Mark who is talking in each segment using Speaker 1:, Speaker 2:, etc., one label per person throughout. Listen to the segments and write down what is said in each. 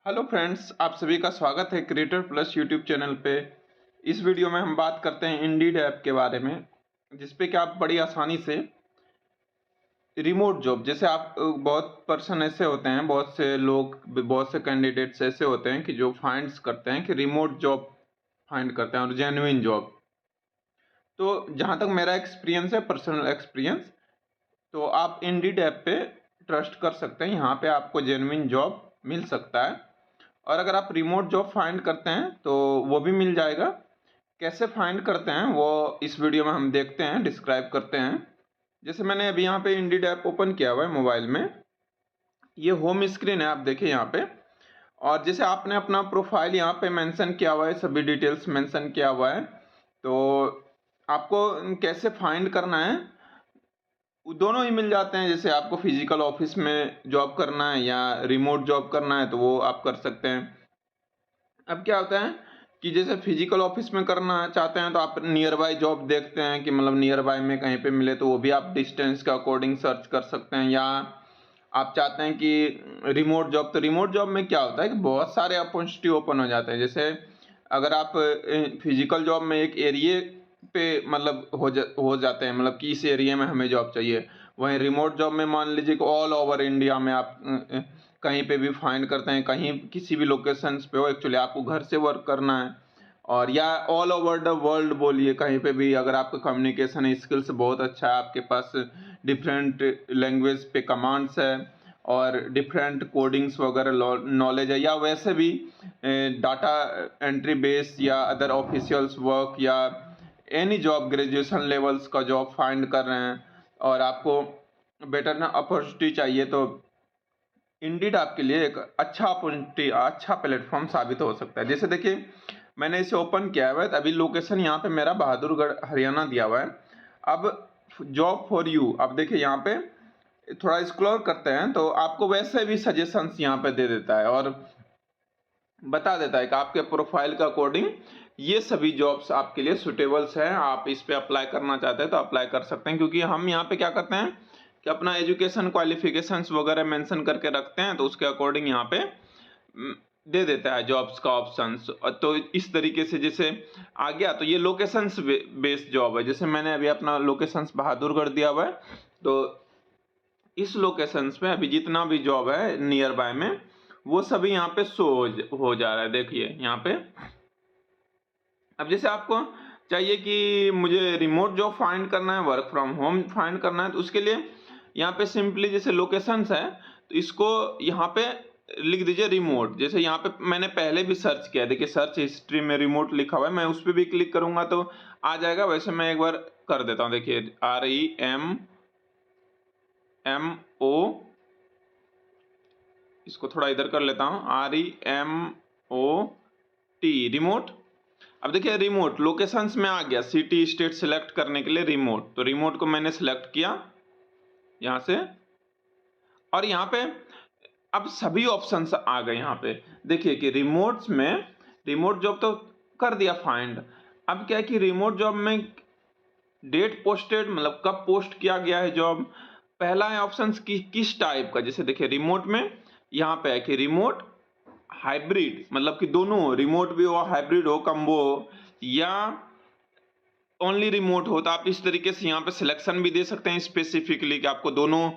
Speaker 1: Hello friends, आप सभी का स्वागत है क्रिएटर प्लस यूट्यूब चैनल पे। इस वीडियो में हम बात करते हैं इंडीड ऐप के बारे में, जिस पे कि आप बड़ी आसानी से रिमोट जॉब, जैसे आप बहुत पर्सन ऐसे होते हैं, बहुत से लोग, बहुत से कैंडिडेट्स ऐसे होते हैं कि जो फाइंड्स करते हैं कि रिमोट जॉब फाइंड करते हैं और जेन्युइन जॉब। तो जहाँ तक मेरा एक्सपीरियंस है, पर्सनल एक्सपीरियंस, तो आप इंडीड ऐप पे ट्रस्ट कर सकते हैं। यहाँ पे आपको जेन्युइन जॉब मिल सकता है। और अगर आप रिमोट जॉब फाइंड करते हैं तो वो भी मिल जाएगा। कैसे फाइंड करते हैं वो इस वीडियो में हम देखते हैं, डिस्क्राइब करते हैं। जैसे मैंने अभी यहाँ पे इंडीड ऐप ओपन किया हुआ है मोबाइल में। ये होम स्क्रीन है, आप देखिए यहाँ पे। और जैसे आपने अपना प्रोफाइल यहाँ पे मेंशन किया हुआ है, सभी डिटेल्स मेंशन किया हुआ है। तो आपको कैसे फाइंड करना है, वो दोनों ही मिल जाते हैं। जैसे आपको फिजिकल ऑफिस में जॉब करना है या रिमोट जॉब करना है तो वो आप कर सकते हैं। अब क्या होता है कि जैसे फिजिकल ऑफिस में करना चाहते हैं तो आप नियर बाय जॉब देखते हैं कि मतलब नियर बाय में कहीं पे मिले, तो वो भी आप डिस्टेंस के अकॉर्डिंग सर्च कर सकते हैं। या आप चाहते हैं कि रिमोट जॉब, तो रिमोट जॉब में क्या होता है कि बहुत सारे अपॉर्चुनिटी ओपन हो जाते हैं। जैसे अगर आप फिजिकल जॉब में एक एरिया पे मतलब हो जाते हैं, मतलब कि इस एरिया में हमें जॉब चाहिए। वहीं रिमोट जॉब में मान लीजिए कि ऑल ओवर इंडिया में आप कहीं पे भी फाइंड करते हैं, कहीं किसी भी लोकेशंस पे हो, एक्चुअली आपको घर से वर्क करना है। और या ऑल ओवर द वर्ल्ड बोलिए, कहीं पे भी अगर आपका कम्युनिकेशन स्किल्स बहुत अच्छा है, आपके पास डिफरेंट लैंग्वेज पे कमांड्स है और डिफरेंट कोडिंग्स वगैरह नॉलेज है, या वैसे भी डाटा एंट्री बेस या अदर ऑफिशियल्स वर्क या एनी जॉब ग्रेजुएशन लेवल्स का जॉब फाइंड कर रहे हैं और आपको बेटर ना अपॉर्चुनिटी चाहिए, तो इंडीड आपके लिए एक अच्छा अपॉर्चुनिटी, अच्छा प्लेटफॉर्म साबित हो सकता है। जैसे देखिए मैंने इसे ओपन किया हुआ है, तो अभी लोकेशन यहाँ पे मेरा बहादुरगढ़ हरियाणा दिया हुआ है। अब जॉब फॉर यू, अब देखिए यहाँ पे थोड़ा एक्सप्लोर करते हैं तो आपको वैसे भी सजेशंस यहाँ पे दे देता है और बता देता है कि आपके प्रोफाइल के अकॉर्डिंग ये सभी जॉब्स आपके लिए सुटेबल्स हैं। आप इस पे अप्लाई करना चाहते हैं तो अप्लाई कर सकते हैं, क्योंकि हम यहाँ पे क्या करते हैं कि अपना एजुकेशन क्वालिफिकेशंस वगैरह मेंशन करके रखते हैं, तो उसके अकॉर्डिंग यहाँ पे दे देता है जॉब्स का ऑप्शंस। तो इस तरीके से जैसे आ गया, तो ये लोकेशंस बेस्ड जॉब है। जैसे मैंने अभी अपना लोकेशंस बहादुरगढ़ दिया हुआ है, तो इस लोकेशंस पे अभी जितना भी जॉब है नियर बाय में, वो सभी यहाँ पे शो हो जा रहा है। देखिए यहाँ पे अब जैसे आपको चाहिए कि मुझे रिमोट जॉब फाइंड करना है, वर्क फ्रॉम होम फाइंड करना है, तो उसके लिए यहाँ पे सिंपली जैसे लोकेशंस है तो इसको यहाँ पे लिख दीजिए रिमोट। जैसे यहाँ पे मैंने पहले भी सर्च किया, देखिए सर्च हिस्ट्री में रिमोट लिखा हुआ है, मैं उस पर भी क्लिक करूंगा तो आ जाएगा। वैसे मैं एक बार कर देता हूँ, देखिए REMO, इसको थोड़ा इधर कर लेता हूँ, REMOT, रिमोट। अब देखिए रिमोट लोकेशंस में आ गया, सिटी स्टेट सिलेक्ट करने के लिए रिमोट, तो रिमोट को मैंने सिलेक्ट किया यहाँ से। और यहाँ पे अब सभी ऑप्शंस आ गए। यहाँ पे देखिए कि रिमोट्स में रिमोट जॉब तो कर दिया फाइंड। अब क्या है कि रिमोट जॉब में डेट पोस्टेड, मतलब कब पोस्ट किया गया है जॉब। पहला है ऑप्शन की किस टाइप का, जैसे देखिए रिमोट में यहाँ पे है कि रिमोट हाइब्रिड, मतलब कि दोनों रिमोट भी हो, हाइब्रिड हो, कम्बो हो, या ओनली रिमोट हो। तो आप इस तरीके से यहाँ पे सिलेक्शन भी दे सकते हैं स्पेसिफिकली कि आपको दोनों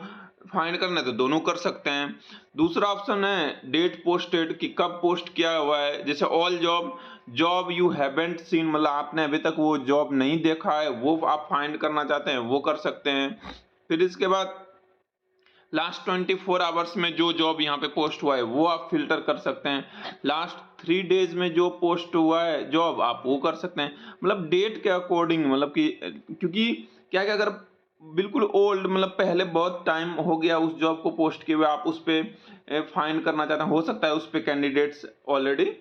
Speaker 1: फाइंड करना है तो दोनों कर सकते हैं। दूसरा ऑप्शन है डेट पोस्टेड, कि कब पोस्ट किया हुआ है। जैसे all job you haven't seen, मतलब आपने अभी तक वो जॉब नहीं देखा है, वो आप फाइंड करना चाहते हैं, वो कर सकते हैं। फिर इसके बाद लास्ट 24 आवर्स में जो जॉब यहाँ पे पोस्ट हुआ है वो आप फिल्टर कर सकते हैं। लास्ट 3 डेज में जो पोस्ट हुआ है जॉब, आप वो कर सकते हैं। मतलब डेट के अकॉर्डिंग, मतलब कि क्योंकि क्या है कि अगर बिल्कुल ओल्ड, मतलब पहले बहुत टाइम हो गया उस जॉब को पोस्ट किए हुए, आप उस पे फाइंड करना चाहते हैं, हो सकता है उस पे कैंडिडेट्स ऑलरेडी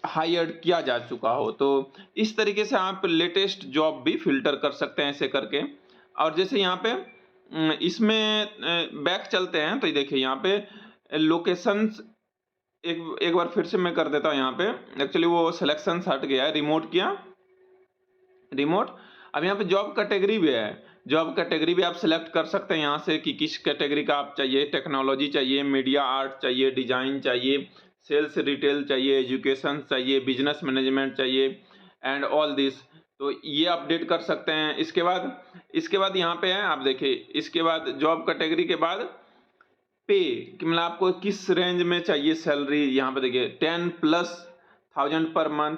Speaker 1: हायर्ड किया जा चुका हो, तो इस तरीके से आप लेटेस्ट जॉब भी फिल्टर कर सकते हैं ऐसे करके। और जैसे यहाँ पे इसमें बैक चलते हैं, तो ये देखिए यहाँ पे लोकेशंस एक एक बार फिर से मैं कर देता हूँ। यहाँ पे एक्चुअली वो सिलेक्शन हट गया है, रिमोट किया, रिमोट। अब यहाँ पे जॉब कैटेगरी भी है, जॉब कैटेगरी भी आप सिलेक्ट कर सकते हैं यहाँ से कि किस कैटेगरी का आप चाहिए, टेक्नोलॉजी चाहिए, मीडिया आर्ट चाहिए, डिजाइन चाहिए, सेल्स रिटेल चाहिए, एजुकेशन चाहिए, बिजनेस मैनेजमेंट चाहिए एंड ऑल दिस। तो ये अपडेट कर सकते हैं। इसके बाद यहाँ पे है, आप देखिए इसके बाद जॉब कैटेगरी के बाद पे कि मतलब आपको किस रेंज में चाहिए सैलरी। यहाँ पे देखिए 10,000+ पर मंथ,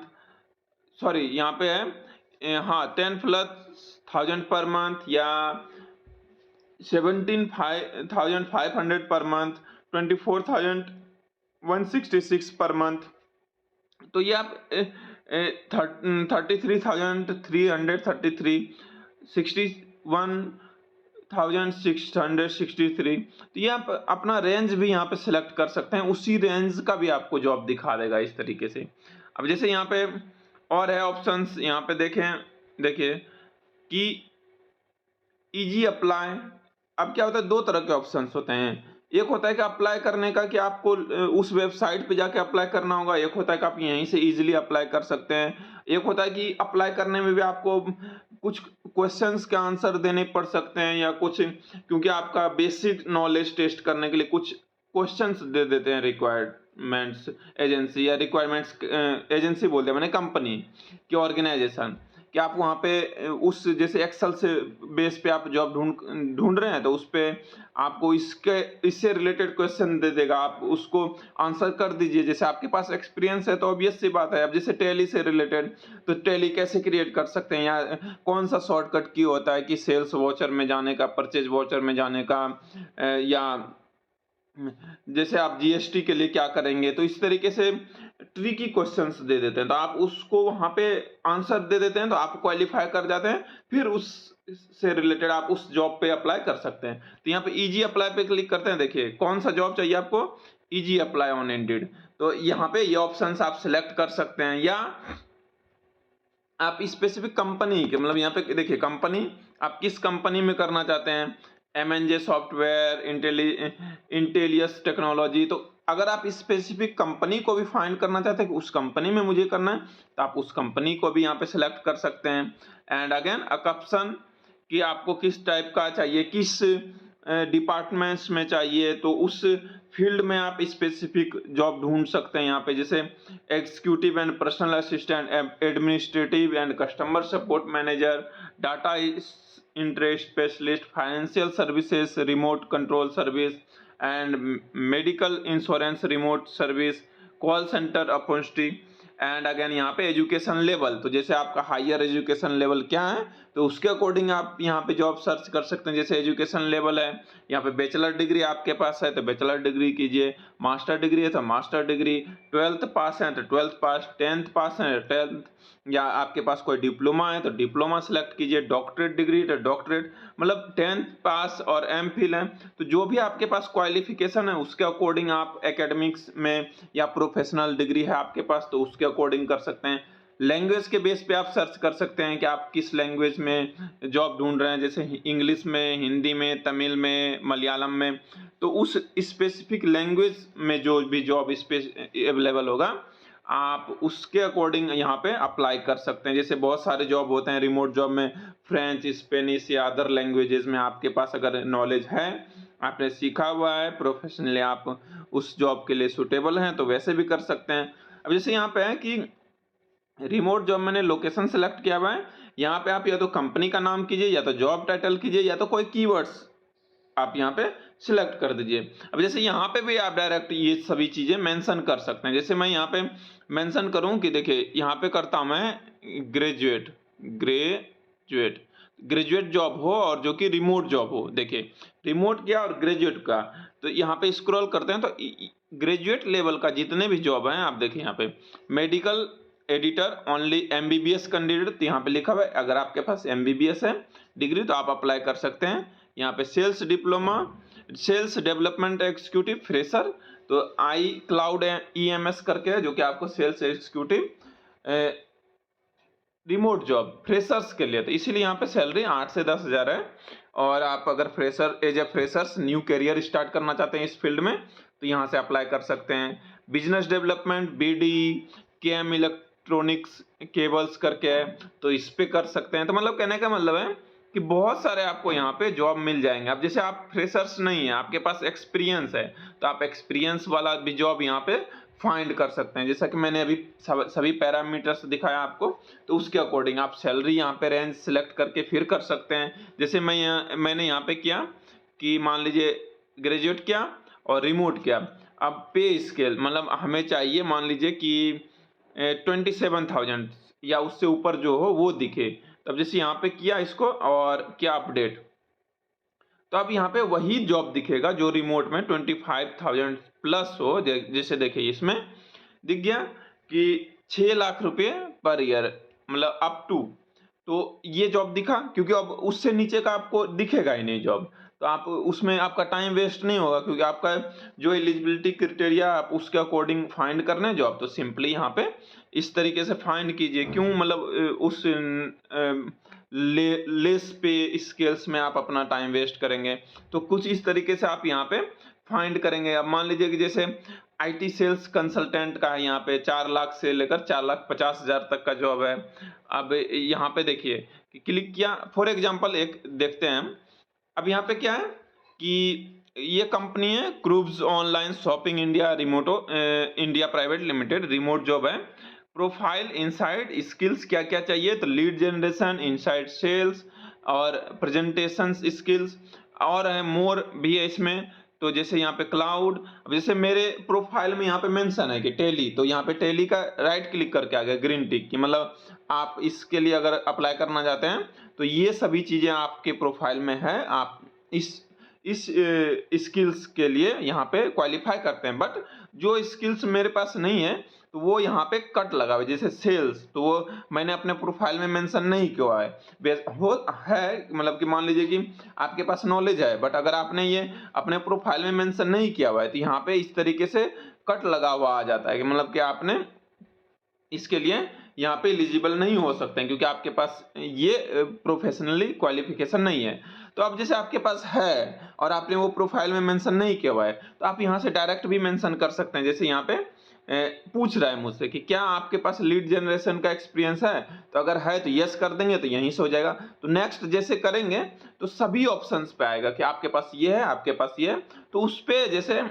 Speaker 1: सॉरी यहाँ पे है हाँ 10,000+ पर मंथ या 17,500 पर मंथ, 24,166 पर मंथ। तो ये आप 33,333, 61,663, तो ये आप अपना रेंज भी यहाँ पे सिलेक्ट कर सकते हैं। उसी रेंज का भी आपको जॉब दिखा देगा इस तरीके से। अब जैसे यहाँ पे और है ऑप्शंस, यहाँ पे देखिए कि इजी अप्लाई। अब क्या होता है, दो तरह के ऑप्शंस होते हैं। एक होता है कि अप्लाई करने का कि आपको उस वेबसाइट पे जाके अप्लाई करना होगा, एक होता है कि आप यहीं से इजीली अप्लाई कर सकते हैं। एक होता है कि अप्लाई करने में भी आपको कुछ क्वेश्चंस के आंसर देने पड़ सकते हैं या कुछ, क्योंकि आपका बेसिक नॉलेज टेस्ट करने के लिए कुछ क्वेश्चंस दे देते हैं रिक्वायरमेंट्स एजेंसी, या रिक्वायरमेंट्स एजेंसी बोलते हैं मैंने कंपनी की ऑर्गेनाइजेशन, कि आप वहाँ पे उस जैसे एक्सेल से बेस पे आप जॉब ढूंढ रहे हैं, तो उस पे आपको इससे रिलेटेड क्वेश्चन दे देगा, आप उसको आंसर कर दीजिए। जैसे आपके पास एक्सपीरियंस है तो ऑब्वियस सी बात है। अब जैसे टैली से रिलेटेड, तो टैली कैसे क्रिएट कर सकते हैं, या कौन सा शॉर्टकट की होता है कि सेल्स वॉचर में जाने का, परचेज वॉचर में जाने का, या जैसे आप जीएसटी के लिए क्या करेंगे। तो इस तरीके से ट्रिकी क्वेश्चंस दे देते हैं, तो आप उसको वहां पे आंसर दे देते हैं, तो आप क्वालिफाई कर जाते हैं। फिर उस से रिलेटेड आप उस जॉब पे अप्लाई कर सकते हैं। तो यहाँ पे इजी अप्लाई पे क्लिक करते हैं। देखिए कौन सा जॉब चाहिए आपको, इजी अप्लाई ऑन इंडीड। तो यहाँ पे ये ऑप्शंस आप सिलेक्ट कर सकते हैं, या आप स्पेसिफिक कंपनी के, मतलब यहाँ पे देखिए कंपनी, आप किस कंपनी में करना चाहते हैं, एमएनजे सॉफ्टवेयर, इंटेलियस टेक्नोलॉजी। तो अगर आप स्पेसिफिक कंपनी को भी फाइंड करना चाहते हैं कि उस कंपनी में मुझे करना है, तो आप उस कंपनी को भी यहाँ पे सिलेक्ट कर सकते हैं। एंड अगेन ऑप्शन कि आपको किस टाइप का चाहिए, किस डिपार्टमेंट्स में चाहिए, तो उस फील्ड में आप स्पेसिफिक जॉब ढूंढ सकते हैं यहाँ पे। जैसे executive and personal assistant, administrative and customer support manager, data interest specialist, financial services remote control service and medical insurance remote service, call centre opportunity. And again यहाँ पे एजुकेशन लेवल, तो जैसे आपका हायर एजुकेशन लेवल क्या है, तो उसके according आप यहाँ पे जॉब सर्च कर सकते हैं। जैसे एजुकेशन लेवल है, यहाँ पे बैचलर डिग्री आपके पास है तो बैचलर डिग्री कीजिए, मास्टर डिग्री है तो मास्टर डिग्री, 12th पास है तो 12th पास, 10th पास है तो 10th, या आपके पास कोई डिप्लोमा है तो डिप्लोमा सेलेक्ट कीजिए, डॉक्टरेट डिग्री तो डॉक्टरेट, मतलब 10th पास और एमफिल है। तो जो भी आपके पास क्वालिफिकेशन है उसके अकॉर्डिंग आप एकेडमिक्स में या प्रोफेशनल डिग्री है आपके पास तो उसके अकॉर्डिंग कर सकते हैं। लैंग्वेज के बेस पे आप सर्च कर सकते हैं कि आप किस लैंग्वेज में जॉब ढूंढ रहे हैं, जैसे इंग्लिश में, हिंदी में, तमिल में, मलयालम में। तो उस स्पेसिफिक लैंग्वेज में जो भी जॉब अवेलेबल होगा आप उसके अकॉर्डिंग यहाँ पे अप्लाई कर सकते हैं। जैसे बहुत सारे जॉब होते हैं रिमोट जॉब में, फ्रेंच, स्पेनिश या अदर लैंग्वेजेस में आपके पास अगर नॉलेज है, आपने सीखा हुआ है प्रोफेशनली, आप उस जॉब के लिए सुटेबल हैं तो वैसे भी कर सकते हैं। अब जैसे यहाँ पे है कि रिमोट जॉब मैंने लोकेशन सेलेक्ट किया हुआ है, यहाँ पे आप या तो कंपनी का नाम कीजिए, या तो जॉब टाइटल कीजिए, या तो कोई कीवर्ड्स आप यहाँ पे सिलेक्ट कर दीजिए। अब जैसे यहाँ पे भी आप डायरेक्ट ये सभी चीजें मेंशन कर सकते हैं। जैसे मैं यहाँ पे मेंशन करूँ कि देखिए यहाँ पे करता हूँ मैं ग्रेजुएट जॉब हो और जो कि रिमोट जॉब हो। देखिए रिमोट क्या और ग्रेजुएट का, तो यहाँ पे स्क्रॉल करते हैं तो ग्रेजुएट लेवल का जितने भी जॉब हैं आप देखिए यहाँ पे medical editor only MBBS candidate, तो यहाँ पे लिखा हुआ है अगर आपके पास एमबीबीएस है डिग्री तो आप अप्लाई कर सकते हैं। यहाँ पे sales diploma, sales development executive fresher, तो आई क्लाउड ईएमएस करके है जो कि आपको sales executive remote job freshers के लिए, तो इसीलिए यहाँ पे सैलरी 8 से 10 हज़ार है। और आप अगर fresher as a freshers new career start करना चाहते हैं इस फील्ड में तो यहाँ से अप्लाई कर सकते हैं। Business development BD KM electronics cables करके है तो इस पे कर सकते हैं। तो मतलब कहने का मतलब है कि बहुत सारे आपको यहाँ पे जॉब मिल जाएंगे। अब जैसे आप फ्रेशर्स नहीं है, आपके पास एक्सपीरियंस है, तो आप एक्सपीरियंस वाला भी जॉब यहाँ पे फाइंड कर सकते हैं। जैसा कि मैंने अभी सभी पैरामीटर्स दिखाया आपको, तो उसके अकॉर्डिंग आप सैलरी यहाँ पे रेंज सिलेक्ट करके फिर कर सकते हैं। जैसे मैंने यहाँ पे किया कि मान लीजिए ग्रेजुएट किया और रिमोट किया। अब पे स्केल मतलब हमें चाहिए मान लीजिए कि 27,000 या उससे ऊपर जो हो वो दिखे। तब जैसे यहाँ पे किया इसको और किया अपडेट, तो अब यहाँ पे वही जॉब दिखेगा जो रिमोट में 25,000 प्लस हो। जैसे देखिए इसमें दिख गया कि 6 लाख रुपए पर ईयर मतलब अप टू, तो ये जॉब दिखा क्योंकि अब उससे नीचे का आपको दिखेगा ही नहीं जॉब। तो आप उसमें आपका टाइम वेस्ट नहीं होगा क्योंकि आपका जो एलिजिबिलिटी क्राइटेरिया आप उसके अकॉर्डिंग फाइंड करने जॉब, तो सिंपली यहाँ पे इस तरीके से फाइंड कीजिए। क्यों मतलब उस लेस पे स्केल्स में आप अपना टाइम वेस्ट करेंगे। तो कुछ इस तरीके से आप यहाँ पे फाइंड करेंगे। अब मान लीजिए कि जैसे आईटी सेल्स कंसल्टेंट का है, यहाँ पे 4 लाख से लेकर 4,50,000 तक का जॉब है। अब यहाँ पे देखिए कि क्लिक किया, फॉर एग्जांपल एक देखते हैं हम। अब यहाँ पे क्या है कि ये कंपनी है क्रूब्स online shopping India India private limited, remote job है। प्रोफाइल इनसाइड स्किल्स क्या क्या चाहिए, तो लीड जनरेशन, इनसाइड सेल्स और प्रेजेंटेशन स्किल्स, और है मोर भी है इसमें। तो जैसे यहाँ पे क्लाउड, अब जैसे मेरे प्रोफाइल में यहाँ पे मेंशन है कि टेली, तो यहाँ पे टेली का राइट क्लिक करके आ गया ग्रीन टिक की, मतलब आप इसके लिए अगर अप्लाई करना चाहते हैं तो ये सभी चीजें आपके प्रोफाइल में है, आप इस स्किल्स के लिए यहाँ पे क्वालिफाई करते हैं। बट जो स्किल्स मेरे पास नहीं है तो वो यहाँ पे कट लगा हुआ है। जैसे सेल्स, तो वो मैंने अपने प्रोफाइल में मेंशन नहीं किया है। हो है मतलब कि मान लीजिए कि आपके पास नॉलेज है बट अगर आपने ये अपने प्रोफाइल में मेंशन नहीं किया हुआ है तो यहाँ पे इस तरीके से कट लगा हुआ आ जाता है कि मतलब कि आपने इसके लिए यहाँ पे एलिजिबल नहीं हो सकते हैं क्योंकि आपके पास ये प्रोफेशनली क्वालिफिकेशन नहीं है। तो अब जैसे आपके पास है और आपने वो प्रोफाइल में मेंशन नहीं किया हुआ है तो आप यहाँ से डायरेक्ट भी मेंशन कर सकते हैं। जैसे यहाँ पे पूछ रहा है मुझसे कि क्या आपके पास लीड जनरेशन का एक्सपीरियंस है, तो अगर है तो यस कर देंगे तो यहीं से हो जाएगा। तो नेक्स्ट जैसे करेंगे तो सभी ऑप्शंस पे आएगा कि आपके पास ये है, आपके पास ये है, तो उस पे जैसे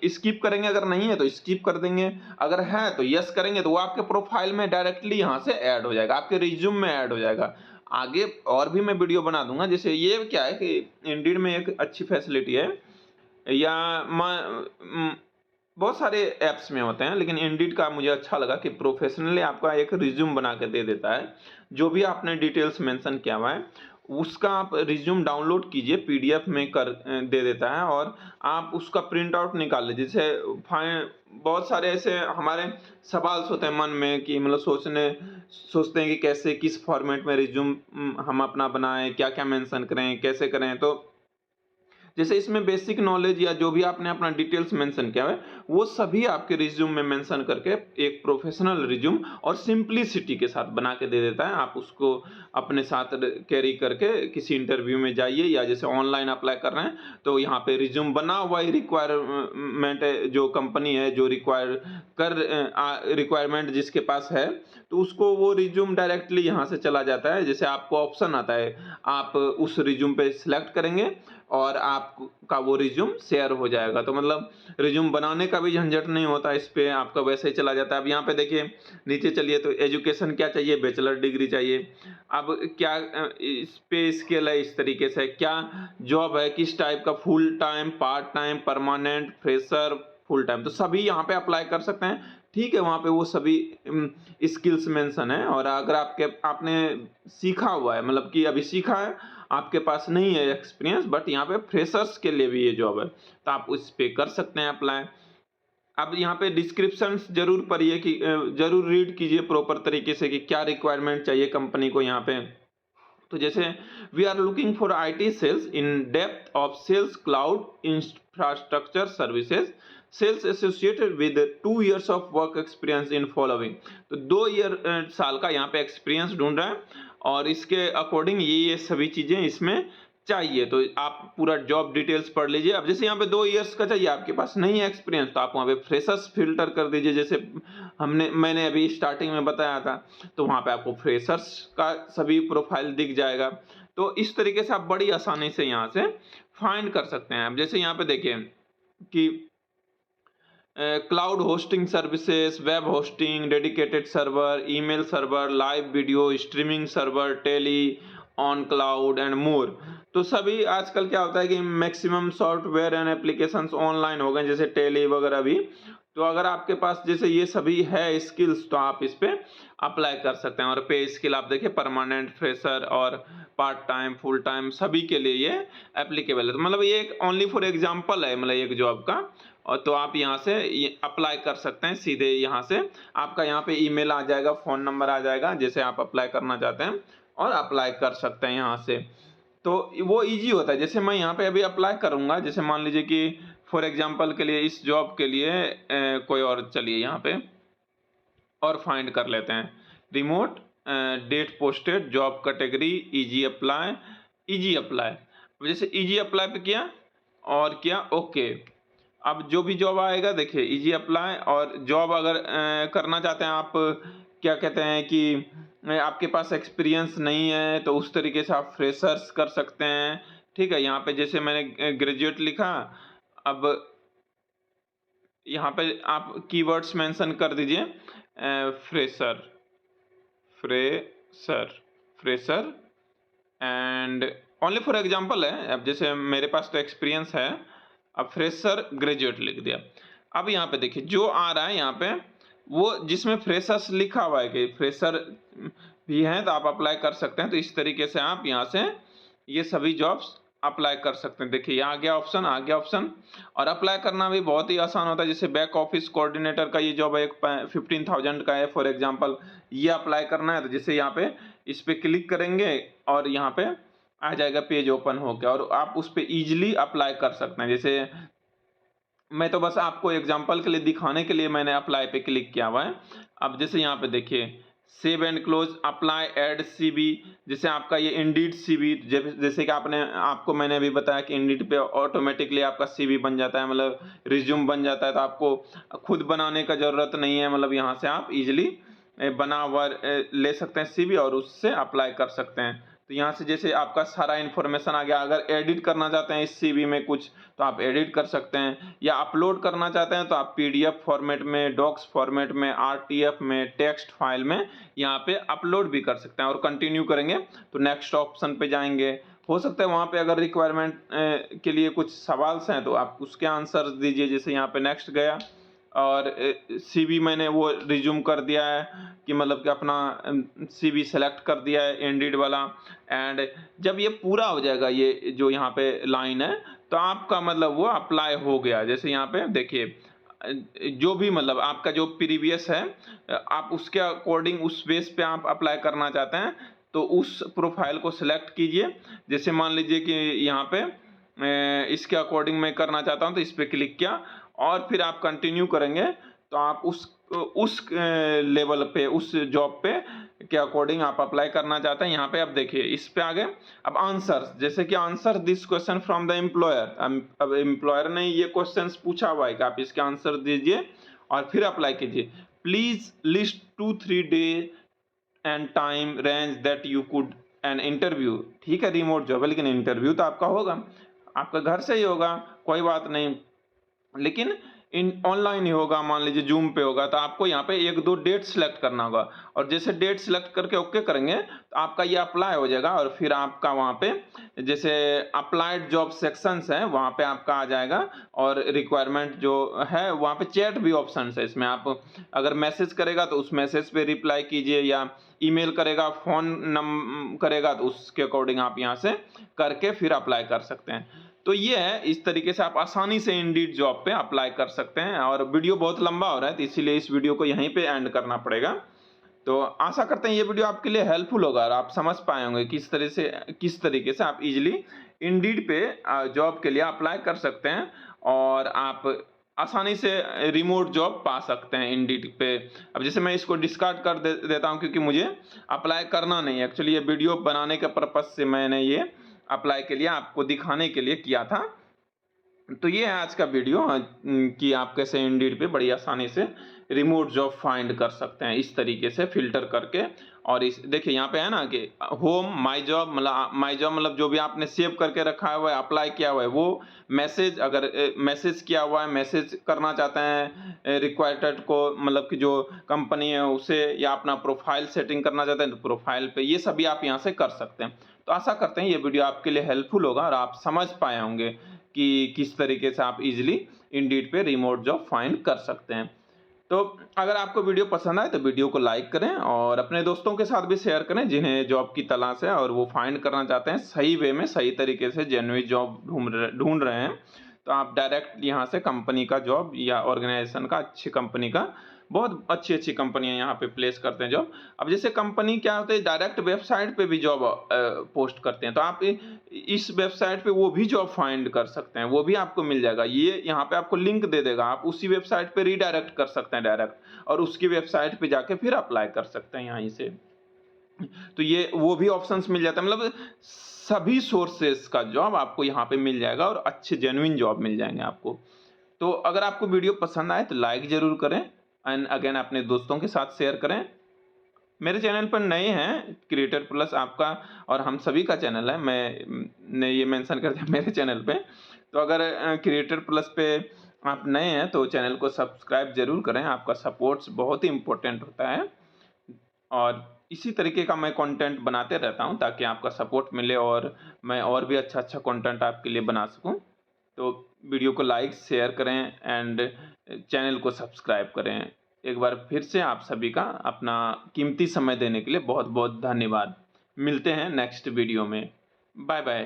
Speaker 1: स्किप करेंगे, अगर नहीं है तो स्किप कर देंगे, अगर है तो यस करेंगे तो वो आपके प्रोफाइल में डायरेक्टली यहाँ से ऐड हो जाएगा, आपके रिज्यूम में ऐड हो जाएगा। आगे और भी मैं वीडियो बना दूंगा। जैसे ये क्या है कि इंडीड में एक अच्छी फैसिलिटी है, या बहुत सारे ऐप्स में होते हैं लेकिन इंडीड का मुझे अच्छा लगा कि प्रोफेशनली आपका एक रिज्यूम बना के दे देता है। जो भी आपने डिटेल्स मेंशन किया हुआ है उसका आप रिज्यूम डाउनलोड कीजिए, पीडीएफ में कर दे देता है और आप उसका प्रिंट आउट निकाल लीजिए। जैसे फाइन बहुत सारे ऐसे हमारे सवाल होते हैं मन में कि मतलब सोचते हैं कि कैसे किस फॉर्मेट में रिज्यूम हम अपना बनाएं, क्या क्या मेंशन करें, कैसे करें। तो जैसे इसमें बेसिक नॉलेज या जो भी आपने अपना डिटेल्स मेंशन किया है वो सभी आपके रिज्यूम में मेंशन करके एक प्रोफेशनल रिज्यूम और सिंपलिसिटी के साथ बना के दे देता है। आप उसको अपने साथ कैरी करके किसी इंटरव्यू में जाइए, या जैसे ऑनलाइन अप्लाई कर रहे हैं तो यहाँ पे रिज्यूम बना हुआ ही रिक्वायरमेंट है, जो कंपनी है जो रिक्वायरमेंट जिसके पास है तो उसको वो रिज्यूम डायरेक्टली यहाँ से चला जाता है। जैसे आपको ऑप्शन आता है, आप उस रिज्यूम पे सिलेक्ट करेंगे और आपका वो रिज्यूम शेयर हो जाएगा। तो मतलब रिज्यूम बनाने का भी झंझट नहीं होता, इस पे आपका वैसे ही चला जाता है। अब यहाँ पे देखिए नीचे चलिए, तो एजुकेशन क्या चाहिए, बैचलर डिग्री चाहिए। अब क्या इस पे स्केल है इस तरीके से, क्या जॉब है, किस टाइप का, full time, part time, permanent, fresher, full time, तो सभी यहाँ पे अप्लाई कर सकते हैं। ठीक है, वहाँ पे वो सभी स्किल्स मेंशन है। और अगर आपने सीखा हुआ है, मतलब कि अभी सीखा है, आपके पास नहीं है एक्सपीरियंस बट यहाँ पे फ्रेशर्स के लिए भी ये जॉब है, तो आप उस पे कर सकते हैं अप्लाई। अब यहाँ पे डिस्क्रिप्शन जरूर पढ़िए कि जरूर रीड कीजिए प्रॉपर तरीके से कि क्या रिक्वायरमेंट चाहिए कंपनी को यहाँ पे। तो जैसे we are looking for IT sales in depth of sales cloud infrastructure services sales associated with 2 years of work experience in following. तो 2 साल का यहाँ पे एक्सपीरियंस ढूंढ रहा है और इसके अकॉर्डिंग ये सभी चीजें इसमें चाहिए। तो आप पूरा जॉब डिटेल्स पढ़ लीजिए। अब जैसे यहाँ पे 2 years का चाहिए, आपके पास नहीं है एक्सपीरियंस, तो आप वहाँ पे फ्रेशर्स फिल्टर कर दीजिए, जैसे मैंने अभी स्टार्टिंग में बताया था। तो वहाँ पे आपको फ्रेशर्स का सभी प्रोफाइल दिख जाएगा। तो इस तरीके से आप बड़ी आसानी से यहाँ से फाइंड कर सकते हैं। अब जैसे यहाँ पे देखिए कि cloud hosting services, web hosting, dedicated server, email server, live video streaming server, tele on cloud and more. तो सभी आजकल क्या होता है कि maximum software and applications online हो गए, जैसे टेली वगैरह भी। तो अगर आपके पास जैसे ये सभी है स्किल्स, तो आप इस पे अप्लाई कर सकते हैं। और पे स्किल आप देखिए, परमानेंट, फ्रेशर और पार्ट टाइम, फुल टाइम सभी के लिए ये एप्लीकेबल है। तो मतलब ये एक ओनली फॉर एग्जांपल है, मतलब एक जॉब का। और तो आप यहाँ से अप्लाई कर सकते हैं सीधे। यहाँ से आपका यहाँ पे ईमेल आ जाएगा, फ़ोन नंबर आ जाएगा, जैसे आप अप्लाई करना चाहते हैं, और अप्लाई कर सकते हैं यहाँ से। तो वो ईज़ी होता है। जैसे मैं यहाँ पे अभी अप्लाई करूँगा, जैसे मान लीजिए कि फॉर एग्ज़ाम्पल के लिए इस जॉब के लिए कोई और, चलिए यहाँ पे और फाइंड कर लेते हैं। Remote, date posted, job category, easy apply, easy apply. जैसे ईजी अप्लाई पे किया और किया ओके। अब जो भी जॉब आएगा देखिए ईजी अप्लाई। और जॉब अगर करना चाहते हैं आप, क्या कहते हैं कि आपके पास एक्सपीरियंस नहीं है, तो उस तरीके से आप फ्रेशर्स कर सकते हैं। ठीक है, यहाँ पे जैसे मैंने ग्रेजुएट लिखा। अब यहाँ पे आप कीवर्ड्स मेंशन कर दीजिए, fresher, fresher, fresher and only for example है। अब जैसे मेरे पास तो एक्सपीरियंस है, अब फ्रेशर ग्रेजुएट लिख दिया। अब यहाँ पे देखिए जो आ रहा है यहाँ पे, वो जिसमें फ्रेशर्स लिखा हुआ है कि फ्रेशर भी हैं, तो आप अप्लाई कर सकते हैं। तो इस तरीके से आप यहाँ से ये सभी जॉब्स अप्लाई कर सकते हैं। देखिए यहाँ आ गया ऑप्शन, आ गया ऑप्शन। और अप्लाई करना भी बहुत ही आसान होता है। जैसे बैक ऑफिस कोऑर्डिनेटर का ये जॉब है, 15,000 का है फॉर एग्जांपल, ये अप्लाई करना है। तो जैसे यहाँ पे इस पे क्लिक करेंगे और यहाँ पे आ जाएगा पेज ओपन होकर, और आप उस पे इजीली अप्लाई कर सकते हैं। जैसे मैं तो बस आपको एग्जांपल के लिए दिखाने के लिए मैंने अप्लाई पे क्लिक किया हुआ है। अब जैसे यहाँ पे देखिए save and close, apply, add CV. जैसे आपका ये इंडीड सीवी, जैसे कि आपको मैंने अभी बताया कि इंडीड पे ऑटोमेटिकली आपका सीवी बन जाता है, मतलब रिज्यूम बन जाता है। तो आपको खुद बनाने का जरूरत नहीं है, मतलब यहाँ से आप इजिली बना हुआ ले सकते हैं सीवी, और उससे अप्लाई कर सकते हैं। तो यहाँ से जैसे आपका सारा इन्फॉर्मेशन आ गया। अगर एडिट करना चाहते हैं इस सीवी में कुछ, तो आप एडिट कर सकते हैं, या अपलोड करना चाहते हैं तो आप पीडीएफ फॉर्मेट में, डॉक्स फॉर्मेट में, आरटीएफ में, टेक्स्ट फाइल में यहाँ पे अपलोड भी कर सकते हैं। और कंटिन्यू करेंगे तो नेक्स्ट ऑप्शन पे जाएंगे। हो सकता है वहाँ पे अगर रिक्वायरमेंट के लिए कुछ सवाल हैं, तो आप उसके आंसर दीजिए। जैसे यहाँ पे नेक्स्ट गया, और सीवी मैंने वो रिज्यूम कर दिया है कि मतलब कि अपना सीवी सेलेक्ट कर दिया है इंडीड वाला। एंड जब ये पूरा हो जाएगा, ये जो यहाँ पे लाइन है, तो आपका मतलब वो अप्लाई हो गया। जैसे यहाँ पे देखिए जो भी मतलब आपका जो प्रीवियस है, आप उसके अकॉर्डिंग उस बेस पे आप अप्लाई करना चाहते हैं, तो उस प्रोफाइल को सिलेक्ट कीजिए। जैसे मान लीजिए कि यहाँ पे इसके अकॉर्डिंग मैं करना चाहता हूँ, तो इस पे क्लिक किया और फिर आप कंटिन्यू करेंगे, तो आप उस लेवल पे, उस जॉब पे के अकॉर्डिंग आप अप्लाई करना चाहते हैं। यहाँ पे आप देखिए इस पे आ गए। अब आंसर, जैसे कि answer this question from the employer. अब एम्प्लॉयर ने ये क्वेश्चंस पूछा हुआ है कि आप इसके आंसर दीजिए और फिर अप्लाई कीजिए। Please list 2-3 day and time range that you could an interview. ठीक है, रिमोट जॉब है, लेकिन इंटरव्यू तो आपका होगा, आपका घर से ही होगा, कोई बात नहीं, लेकिन इन ऑनलाइन ही होगा। मान लीजिए जूम पे होगा, तो आपको यहाँ पे 1-2 डेट सेलेक्ट करना होगा। और जैसे डेट सेलेक्ट करके ओके करेंगे, तो आपका ये अप्लाई हो जाएगा। और फिर आपका वहाँ पे जैसे अप्लाइड जॉब सेक्शंस है, वहाँ पे आपका आ जाएगा। और रिक्वायरमेंट जो है वहाँ पे चैट भी ऑप्शन है। इसमें आप अगर मैसेज करेगा तो उस मैसेज पे रिप्लाई कीजिए, या ईमेल करेगा, फोन करेगा, तो उसके अकॉर्डिंग आप यहाँ से करके फिर अप्लाई कर सकते हैं। तो ये है, इस तरीके से आप आसानी से इंडीड जॉब पे अप्लाई कर सकते हैं। और वीडियो बहुत लंबा हो रहा है, तो इसीलिए इस वीडियो को यहीं पे एंड करना पड़ेगा। तो आशा करते हैं ये वीडियो आपके लिए हेल्पफुल होगा और आप समझ पाए होंगे किस तरीके से आप इजीली इंडीड पे जॉब के लिए अप्लाई कर सकते हैं, और आप आसानी से रिमोट जॉब पा सकते हैं इंडीड पे। अब जैसे मैं इसको डिस्कार्ड कर देता हूँ, क्योंकि मुझे अप्लाई करना नहीं है। एक्चुअली ये वीडियो बनाने के पर्पज से मैंने ये अप्लाई के लिए आपको दिखाने के लिए किया था। तो ये है आज का वीडियो कि आप कैसे इंडीड पे बड़ी आसानी से रिमोट जॉब फाइंड कर सकते हैं, इस तरीके से फिल्टर करके और इस देखिए यहाँ पे है ना कि होम माय जॉब, मतलब जो भी आपने सेव करके रखा हुआ है, अप्लाई किया हुआ है, वो मैसेज अगर मैसेज किया हुआ है, मैसेज करना चाहते हैं रिक्वायर्ड को, मतलब कि जो कंपनी है उसे, या अपना प्रोफाइल सेटिंग करना चाहते हैं तो प्रोफाइल पे, ये सभी आप यहाँ से कर सकते हैं। तो आशा करते हैं ये वीडियो आपके लिए हेल्पफुल होगा और आप समझ पाए होंगे कि किस तरीके से आप इजीली इंडीड पे रिमोट जॉब फाइंड कर सकते हैं। तो अगर आपको वीडियो पसंद आए तो वीडियो को लाइक करें और अपने दोस्तों के साथ भी शेयर करें जिन्हें जॉब की तलाश है और वो फाइंड करना चाहते हैं सही वे में, सही तरीके से जेन्युइन जॉब ढूंढ रहे हैं। तो आप डायरेक्ट यहाँ से कंपनी का जॉब या ऑर्गेनाइजेशन का, अच्छी कंपनी का, बहुत अच्छी कंपनियां यहाँ पे प्लेस करते हैं जॉब। अब जैसे कंपनी क्या होता है, डायरेक्ट वेबसाइट पे भी जॉब पोस्ट करते हैं, तो आप इस वेबसाइट पे वो भी जॉब फाइंड कर सकते हैं, वो भी आपको मिल जाएगा। ये यहाँ पे आपको लिंक दे देगा, आप उसी वेबसाइट पे रीडायरेक्ट कर सकते हैं डायरेक्ट, और उसकी वेबसाइट पे जाके फिर अप्लाई कर सकते हैं यहीं से। तो ये वो भी ऑप्शंस मिल जाता है, मतलब सभी सोर्सेस का जॉब आपको यहाँ पे मिल जाएगा और अच्छे जेन्युइन जॉब मिल जाएंगे आपको। तो अगर आपको वीडियो पसंद आए तो लाइक जरूर करें एंड अगेन अपने दोस्तों के साथ शेयर करें। मेरे चैनल पर नए हैं, क्रिएटर प्लस आपका और हम सभी का चैनल है, मैंने ये मेंशन कर दिया मेरे चैनल पे। तो अगर क्रिएटर प्लस पे आप नए हैं तो चैनल को सब्सक्राइब जरूर करें, आपका सपोर्ट्स बहुत ही इम्पोर्टेंट होता है। और इसी तरीके का मैं कंटेंट बनाते रहता हूँ ताकि आपका सपोर्ट मिले और मैं और भी अच्छा कंटेंट आपके लिए बना सकूँ। तो वीडियो को लाइक शेयर करें एंड चैनल को सब्सक्राइब करें। एक बार फिर से आप सभी का अपना कीमती समय देने के लिए बहुत बहुत धन्यवाद। मिलते हैं नेक्स्ट वीडियो में। Bye bye.